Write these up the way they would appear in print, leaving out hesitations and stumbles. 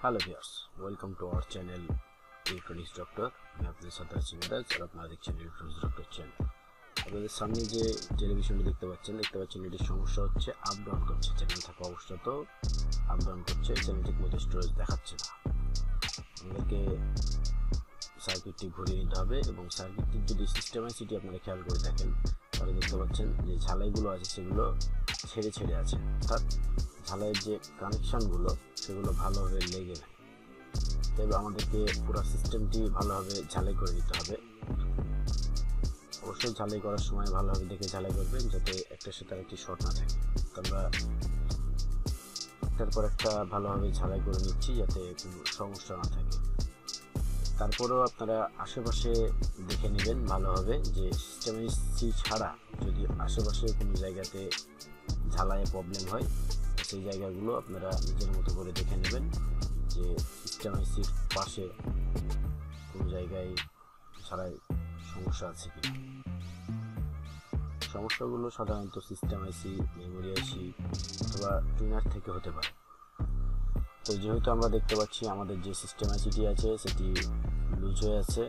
Hello viewers, welcome to our channel electronics doctor. আমি আপনাদের সাথে আছি মিরাজ, আর আপনারা দেখছেন ইলেকট্রনিক্স ডক্টর চ্যানেল। আপনাদের সামনে যে টেলিভিশনটি দেখতে পাচ্ছেন এটির সমস্যা হচ্ছে আপ ডাউন করছে। চ্যানেল থাকা অবস্থাতেও আপ ডাউন করছে, চ্যানেল ঠিক মতো স্টোরেজ দেখাচ্ছে না। আমাদেরকে সার্কিটটি ঘুরিয়ে নিতে হবে, এবং সার্কিটটির যদি সিস্টেমাইসিটি আপনারা খেয়াল করে দেখেন তাহলে দেখতে পাচ্ছেন যে ঝালাইগুলো আছে সেগুলো ছেড়ে ছেড়ে আছে, অর্থাৎ ঝালাইয়ের যে কানেকশনগুলো সেগুলো ভালোভাবে লেগে নেয়। তবে আমাদেরকে পুরো সিস্টেমটি ভালোভাবে ঝালাই করে নিতে হবে। অবশ্যই ঝালাই করার সময় ভালোভাবে দেখে ঝালাই করবেন, যাতে একটার সাথে আরেকটি শর্ট না থাকে। তো আমরা একটার পর একটা ভালোভাবে ঝালাই করে নিচ্ছি যাতে কোনো সমস্যা না থাকে। তারপরেও আপনারা আশেপাশে দেখে নেবেন ভালোভাবে যে সিস্টেমাইসি ছাড়া যদি আশেপাশে কোনো জায়গাতে ঝালাইয়ে প্রবলেম হয়, সেই জায়গাগুলো আপনারা নিজের মতো করে দেখে নেবেন যে সিস্টেমাইসির পাশে কোনো জায়গায় ছাড়াই সমস্যা আছে কি। সমস্যাগুলো সাধারণত সিস্টেমাইসি, মেমোরি আইসি অথবা টুনার থেকে হতে পারে। তো যেহেতু আমরা দেখতে পাচ্ছি আমাদের যে সিস্টেম আইসিটি আছে সেটি লুজ হয়ে আছে,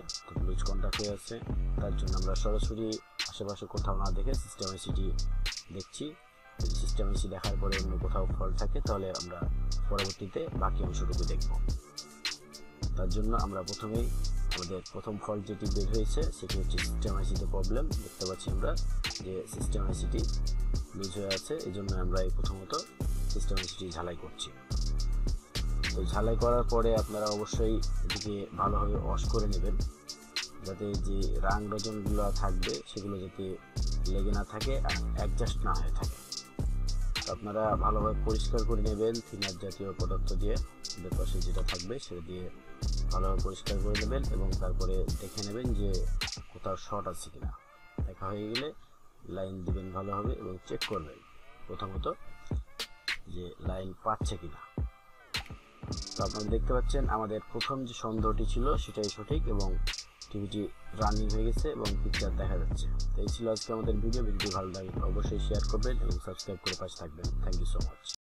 লুজ কন্ট্যাক্ট হয়ে আছে, তার জন্য আমরা সরাসরি আশেপাশে কোথাও না দেখে সিস্টেম আইসিটি দেখছি। যদি সিস্টেম আইসি দেখার পরে অন্য কোথাও ফল্ট থাকে তাহলে আমরা পরবর্তীতে বাকি অংশটুকু দেখব। তার জন্য আমরা প্রথমেই আমাদের প্রথম ফল্ট যেটি বের হয়েছে সেটি হচ্ছে সিস্টেম আইসিতে প্রবলেম। দেখতে পাচ্ছি আমরা যে সিস্টেম আইসিটি লুজ হয়ে আছে, এই জন্য আমরা প্রথমত সিস্টেম আইসিটি ঝালাই করছি। তো ঝালাই করার পরে আপনারা অবশ্যই এটিকে ভালোভাবে ওয়াশ করে নেবেন, যাতে যে রাং রজনগুলো থাকবে সেগুলো যাতে লেগে না থাকে আর অ্যাডজাস্ট না হয়ে থাকে। তো আপনারা ভালোভাবে পরিষ্কার করে নেবেন থিনার জাতীয় পদার্থ দিয়ে, এদের পাশে যেটা থাকবে সেটা দিয়ে ভালোভাবে পরিষ্কার করে নেবেন, এবং তারপরে দেখে নেবেন যে কোথাও শর্ট আছে কিনা। দেখা হয়ে গেলে লাইন দিবেন ভালোভাবে এবং চেক করবেন প্রথমত যে লাইন পাচ্ছে কিনা। তো আপনারা দেখতে পাচ্ছেন আমাদের প্রথম যে সন্দেহটি ছিল সেটাই সঠিক, এবং টিভিটি রানিং হয়ে গেছে এবং পিকচার দেখা যাচ্ছে। তো এই ছিল আজকে আমাদের ভিডিওটি ভালো লাগলে অবশ্যই শেয়ার করবেন এবং সাবস্ক্রাইব করে পাশে থাকবেন। Thank you so much.